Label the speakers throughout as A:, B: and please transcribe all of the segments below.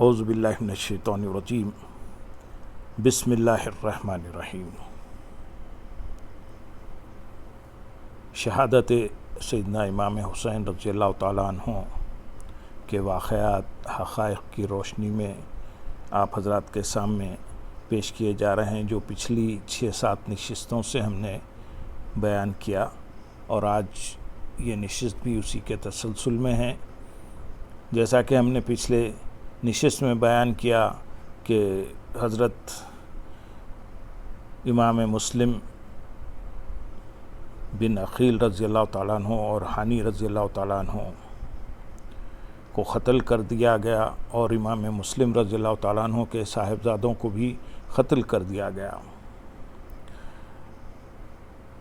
A: اعوذ باللہ من الشیطان الرجیم بسم اللہ الرحمن الرحیم۔ شہادت سیدنا امام حسین رضی اللہ تعالیٰ عنہ کے واقعات حقائق کی روشنی میں آپ حضرات کے سامنے پیش کیے جا رہے ہیں، جو پچھلی 6-7 نشستوں سے ہم نے بیان کیا، اور آج یہ نشست بھی اسی کے تسلسل میں ہے۔ جیسا کہ ہم نے پچھلے نشست میں بیان کیا کہ حضرت امام مسلم بن عقیل رضی اللہ تعالیٰ عنہ اور ہانی رضی اللہ تعالیٰ عنہ کو قتل کر دیا گیا، اور امام مسلم رضی اللہ تعالیٰ عنہ کے صاحبزادوں کو بھی قتل کر دیا گیا۔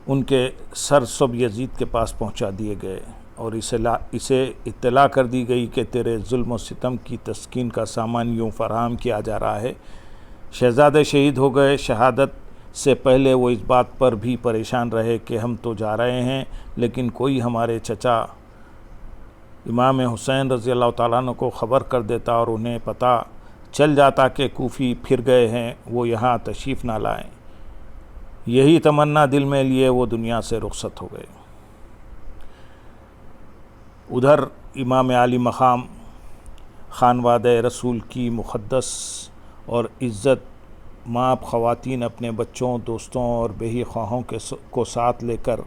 A: ان کے سر سب یزید کے پاس پہنچا دیے گئے، اور اسے اطلاع کر دی گئی کہ تیرے ظلم و ستم کی تسکین کا سامان یوں فراہم کیا جا رہا ہے۔ شہزادے شہید ہو گئے۔ شہادت سے پہلے وہ اس بات پر بھی پریشان رہے کہ ہم تو جا رہے ہیں، لیکن کوئی ہمارے چچا امام حسین رضی اللہ تعالیٰ عنہ کو خبر کر دیتا اور انہیں پتہ چل جاتا کہ کوفی پھر گئے ہیں، وہ یہاں تشریف نہ لائیں۔ یہی تمنا دل میں لیے وہ دنیا سے رخصت ہو گئے۔ ادھر امام عالی مقام خانوادہ رسول کی مقدس اور عزت مآب خواتین اپنے بچوں، دوستوں اور بہی خواہوں کو ساتھ لے کر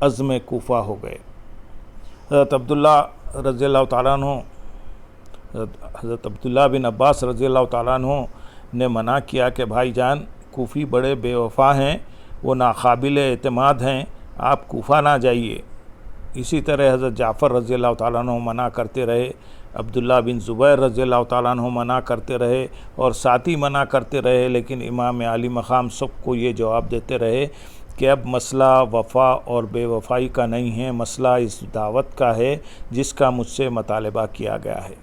A: عزم کوفہ ہو گئے۔ حضرت عبداللہ رضی اللہ تعالیٰ عنہ حضرت عبداللہ بن عباس رضی اللہ تعالیٰ عنہ نے منع کیا کہ بھائی جان، کوفی بڑے بے وفا ہیں، وہ ناقابل اعتماد ہیں، آپ کوفہ نہ جائیے۔ اسی طرح حضرت جعفر رضی اللہ تعالیٰ عنہ منع کرتے رہے، عبداللہ بن زبیر رضی اللہ تعالیٰ عنہ منع کرتے رہے، اور ساتھی منع کرتے رہے، لیکن امام عالی مقام سب کو یہ جواب دیتے رہے کہ اب مسئلہ وفا اور بے وفائی کا نہیں ہے، مسئلہ اس دعوت کا ہے جس کا مجھ سے مطالبہ کیا گیا ہے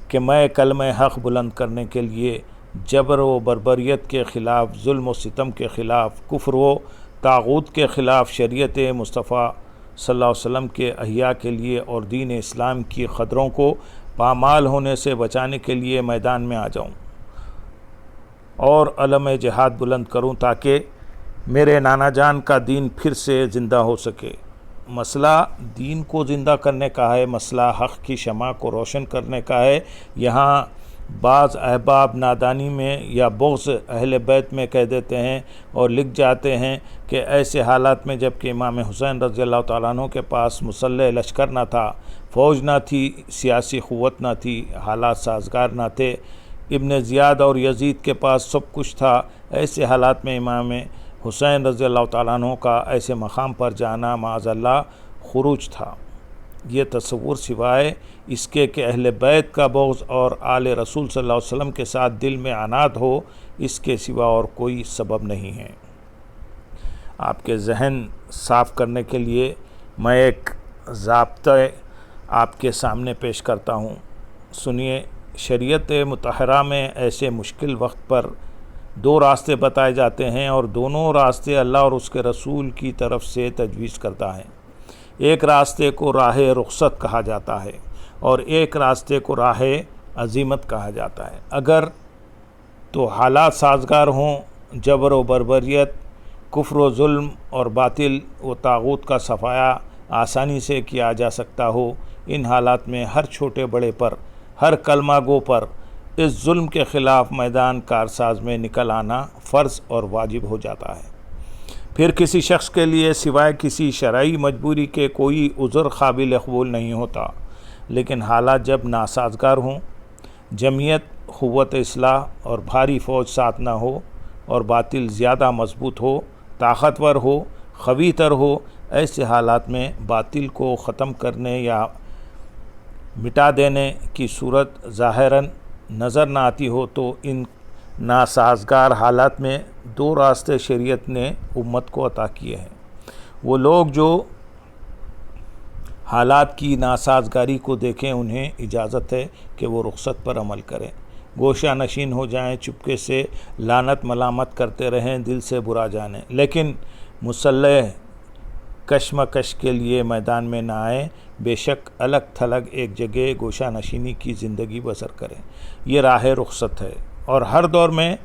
A: کہ میں کلمہ حق بلند کرنے کے لیے جبر و بربریت کے خلاف، ظلم و ستم کے خلاف، کفر و طاغوت کے خلاف، شریعت مصطفیٰ صلی اللہ علیہ وسلم کے احیاء کے لیے اور دین اسلام کی قدروں کو پامال ہونے سے بچانے کے لیے میدان میں آ جاؤں اور علم جہاد بلند کروں، تاکہ میرے نانا جان کا دین پھر سے زندہ ہو سکے۔ مسئلہ دین کو زندہ کرنے کا ہے، مسئلہ حق کی شمع کو روشن کرنے کا ہے۔ یہاں بعض احباب نادانی میں یا بغض اہل بیت میں کہہ دیتے ہیں اور لکھ جاتے ہیں کہ ایسے حالات میں جب کہ امام حسین رضی اللہ تعالیٰ عنہ کے پاس مسلح لشکر نہ تھا، فوج نہ تھی، سیاسی قوت نہ تھی، حالات سازگار نہ تھے، ابن زیاد اور یزید کے پاس سب کچھ تھا، ایسے حالات میں امام حسین رضی اللہ تعالیٰ عنہ کا ایسے مقام پر جانا معاذ اللہ خروج تھا۔ یہ تصور سوائے اس کے کہ اہل بیت کا بغض اور آل رسول صلی اللہ علیہ وسلم کے ساتھ دل میں عناد ہو، اس کے سوا اور کوئی سبب نہیں ہے۔ آپ کے ذہن صاف کرنے کے لیے میں ایک ضابطہ آپ کے سامنے پیش کرتا ہوں، سنیے۔ شریعت مطہرہ میں ایسے مشکل وقت پر 2 راستے بتائے جاتے ہیں، اور دونوں راستے اللہ اور اس کے رسول کی طرف سے تجویز کرتا ہے۔ ایک راستے کو راہ رخصت کہا جاتا ہے، اور ایک راستے کو راہ عزیمت کہا جاتا ہے۔ اگر تو حالات سازگار ہوں، جبر و بربریت، کفر و ظلم اور باطل و طاغوت کا صفایا آسانی سے کیا جا سکتا ہو، ان حالات میں ہر چھوٹے بڑے پر، ہر کلمہ گو پر اس ظلم کے خلاف میدان کارساز میں نکل آنا فرض اور واجب ہو جاتا ہے۔ پھر کسی شخص کے لیے سوائے کسی شرعی مجبوری کے کوئی عذر قابل قبول نہیں ہوتا، لیکن حالات جب ناسازگار ہوں، جمعیت، قوت اصلاح اور بھاری فوج ساتھ نہ ہو، اور باطل زیادہ مضبوط ہو، طاقتور ہو، قوی تر ہو، ایسے حالات میں باطل کو ختم کرنے یا مٹا دینے کی صورت ظاہراً نظر نہ آتی ہو، تو ان ناسازگار حالات میں 2 راستے شریعت نے امت کو عطا کیے ہیں۔ وہ لوگ جو حالات کی ناسازگاری کو دیکھیں، انہیں اجازت ہے کہ وہ رخصت پر عمل کریں، گوشہ نشین ہو جائیں، چپکے سے لعنت ملامت کرتے رہیں، دل سے برا جانیں، لیکن مسلح کشمکش کے لیے میدان میں نہ آئیں، بے شک الگ تھلگ ایک جگہ گوشہ نشینی کی زندگی بسر کریں۔ یہ راہ رخصت ہے، اور ہر دور میں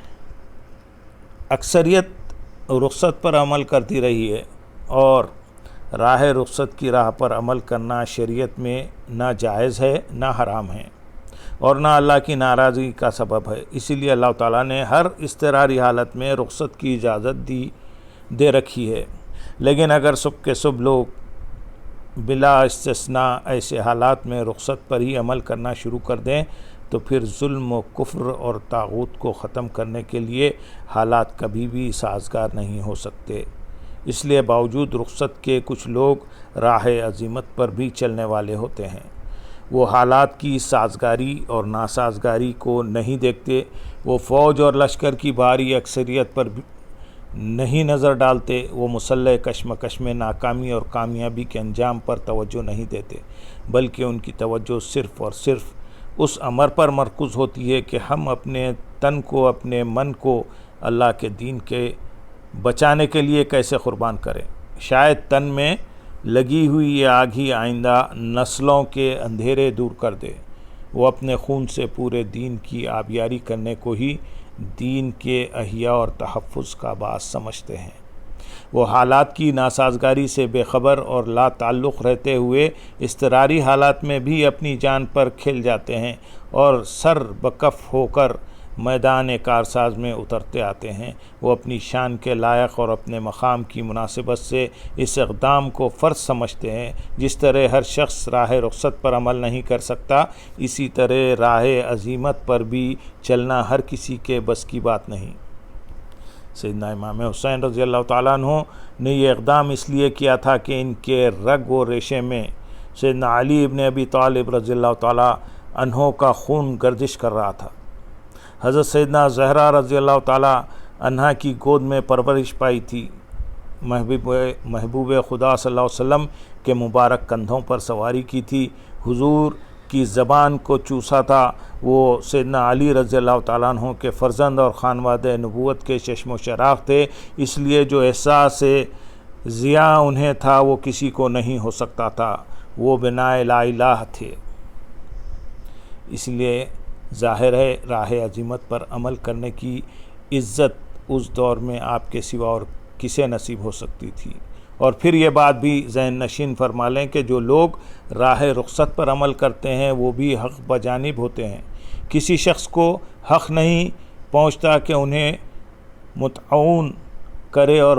A: اکثریت رخصت پر عمل کرتی رہی ہے، اور راہ رخصت کی راہ پر عمل کرنا شریعت میں نہ جائز ہے نہ حرام ہے، اور نہ اللہ کی ناراضگی کا سبب ہے۔ اسی لیے اللہ تعالیٰ نے ہر اضطراری حالت میں رخصت کی اجازت دے رکھی ہے، لیکن اگر صبح کے صبح لوگ بلا استثناء ایسے حالات میں رخصت پر ہی عمل کرنا شروع کر دیں تو پھر ظلم و کفر اور طاغوت کو ختم کرنے کے لیے حالات کبھی بھی سازگار نہیں ہو سکتے۔ اس لیے باوجود رخصت کے کچھ لوگ راہ عزیمت پر بھی چلنے والے ہوتے ہیں۔ وہ حالات کی سازگاری اور ناسازگاری کو نہیں دیکھتے، وہ فوج اور لشکر کی بھاری اکثریت پر نہیں نظر ڈالتے، وہ مسلح کشمکش میں ناکامی اور کامیابی کے انجام پر توجہ نہیں دیتے، بلکہ ان کی توجہ صرف اور صرف اس امر پر مرکوز ہوتی ہے کہ ہم اپنے تن کو، اپنے من کو اللہ کے دین کے بچانے کے لیے کیسے قربان کریں۔ شاید تن میں لگی ہوئی یہ آگ ہی آئندہ نسلوں کے اندھیرے دور کر دے۔ وہ اپنے خون سے پورے دین کی آبیاری کرنے کو ہی دین کے احیاء اور تحفظ کا باعث سمجھتے ہیں۔ وہ حالات کی ناسازگاری سے بے خبر اور لا تعلق رہتے ہوئے اضطراری حالات میں بھی اپنی جان پر کھیل جاتے ہیں اور سر بکف ہو کر میدان کارساز میں اترتے آتے ہیں۔ وہ اپنی شان کے لائق اور اپنے مقام کی مناسبت سے اس اقدام کو فرض سمجھتے ہیں۔ جس طرح ہر شخص راہ رخصت پر عمل نہیں کر سکتا، اسی طرح راہ عزیمت پر بھی چلنا ہر کسی کے بس کی بات نہیں۔ سیدنا امام حسین رضی اللہ تعالیٰ عنہ نے یہ اقدام اس لیے کیا تھا کہ ان کے رگ و ریشے میں سیدنا علی ابن ابی طالب رضی اللہ تعالیٰ عنہ کا خون گردش کر رہا تھا۔ حضرت سیدنا زہرا رضی اللہ تعالیٰ عنہا کی گود میں پرورش پائی تھی۔ محبوب خدا صلی اللہ علیہ وسلم کے مبارک کندھوں پر سواری کی تھی، حضور کی زبان کو چوسا تھا۔ وہ سیدنا علی رضی اللہ تعالیٰ عنہ کے فرزند اور خانوادہ نبوت کے چشم و چراغ تھے، اس لیے جو احساس ضیاء انہیں تھا وہ کسی کو نہیں ہو سکتا تھا۔ وہ بنا لا الہ تھے۔ اس لیے ظاہر ہے راہ عزیمت پر عمل کرنے کی عزت اس دور میں آپ کے سوا اور کسے نصیب ہو سکتی تھی۔ اور پھر یہ بات بھی ذہن نشین فرما لیں کہ جو لوگ راہ رخصت پر عمل کرتے ہیں وہ بھی حق بجانب ہوتے ہیں۔ کسی شخص کو حق نہیں پہنچتا کہ انہیں مطعون کرے اور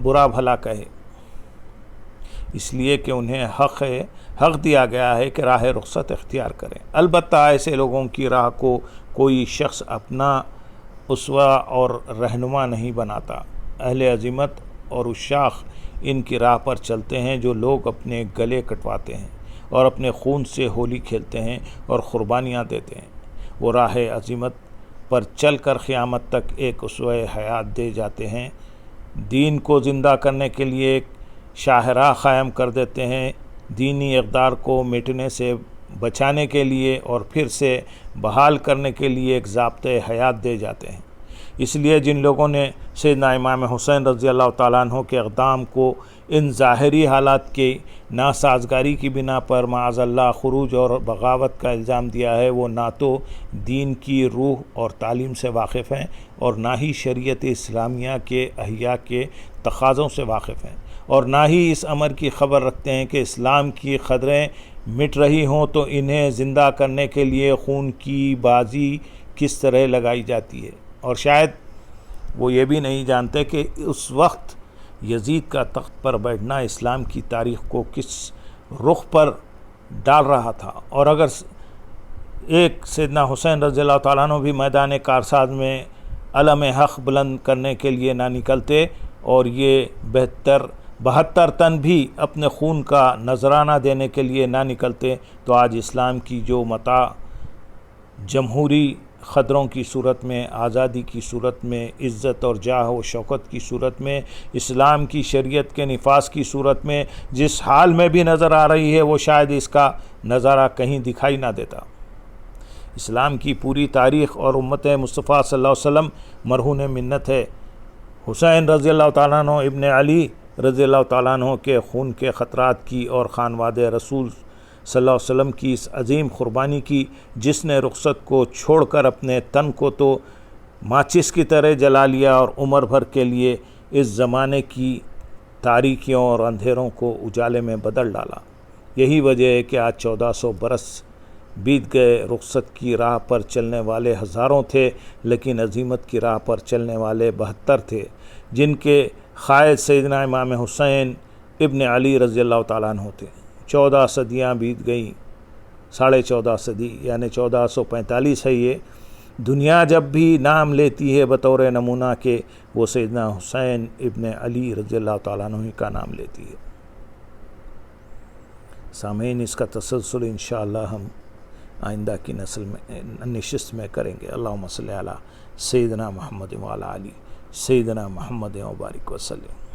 A: برا بھلا کہے، اس لیے کہ انہیں حق دیا گیا ہے کہ راہ رخصت اختیار کریں۔ البتہ ایسے لوگوں کی راہ کو کوئی شخص اپنا اسوہ اور رہنما نہیں بناتا۔ اہل عزیمت اور عشاق ان کی راہ پر چلتے ہیں جو لوگ اپنے گلے کٹواتے ہیں اور اپنے خون سے ہولی کھیلتے ہیں اور قربانیاں دیتے ہیں۔ وہ راہ عزیمت پر چل کر قیامت تک ایک اسوہ حیات دے جاتے ہیں، دین کو زندہ کرنے کے لیے ایک شاہراہ قائم کر دیتے ہیں، دینی اقدار کو مٹنے سے بچانے کے لیے اور پھر سے بحال کرنے کے لیے ایک ضابطۂ حیات دے جاتے ہیں۔ اس لیے جن لوگوں نے سیدنا امام حسین رضی اللہ تعالیٰ عنہ کے اقدام کو ان ظاہری حالات کی ناسازگاری کی بنا پر معاذ اللہ خروج اور بغاوت کا الزام دیا ہے، وہ نہ تو دین کی روح اور تعلیم سے واقف ہیں اور نہ ہی شریعت اسلامیہ کے احیاء کے تقاضوں سے واقف ہیں، اور نہ ہی اس امر کی خبر رکھتے ہیں کہ اسلام کی قدریں مٹ رہی ہوں تو انہیں زندہ کرنے کے لیے خون کی بازی کس طرح لگائی جاتی ہے، اور شاید وہ یہ بھی نہیں جانتے کہ اس وقت یزید کا تخت پر بیٹھنا اسلام کی تاریخ کو کس رخ پر ڈال رہا تھا۔ اور اگر ایک سیدنا حسین رضی اللہ تعالیٰ عنہ بھی میدان کارساز میں علم حق بلند کرنے کے لیے نہ نکلتے اور یہ 72 تن بھی اپنے خون کا نذرانہ دینے کے لیے نہ نکلتے تو آج اسلام کی جو متاع جمہوری خطروں کی صورت میں، آزادی کی صورت میں، عزت اور جاہ و شوکت کی صورت میں، اسلام کی شریعت کے نفاذ کی صورت میں جس حال میں بھی نظر آ رہی ہے وہ شاید اس کا نظارہ کہیں دکھائی نہ دیتا۔ اسلام کی پوری تاریخ اور امت مصطفیٰ صلی اللہ علیہ وسلم مرہون منت ہے۔ حسین رضی اللہ تعالیٰ عنہ ابن علی رضی اللہ تعالیٰ عنہ کے خون کے خطرات کی اور خانوادہ رسول صلی اللہ علیہ وسلم کی اس عظیم قربانی کی، جس نے رخصت کو چھوڑ کر اپنے تن کو تو ماچس کی طرح جلا لیا اور عمر بھر کے لیے اس زمانے کی تاریکیوں اور اندھیروں کو اجالے میں بدل ڈالا۔ یہی وجہ ہے کہ آج 1400 برس بیت گئے، رخصت کی راہ پر چلنے والے ہزاروں تھے، لیکن عزیمت کی راہ پر چلنے والے 72 تھے، جن کے قائد سیدنا امام حسین ابن علی رضی اللہ تعالیٰ عنہ تھے۔ 14 صدیاں بیت گئیں، 14.5 صدی یعنی 1445 ہے یہ۔ دنیا جب بھی نام لیتی ہے بطور نمونہ کے، وہ سیدنا حسین ابن علی رضی اللہ تعالیٰ عنہ کا نام لیتی ہے۔ سامعین، اس کا تسلسل انشاءاللہ ہم آئندہ کی نشست میں کریں گے۔ اللہم صلی علی سیدنا محمد وعلی علی سیدنا محمد وبارک وسلم۔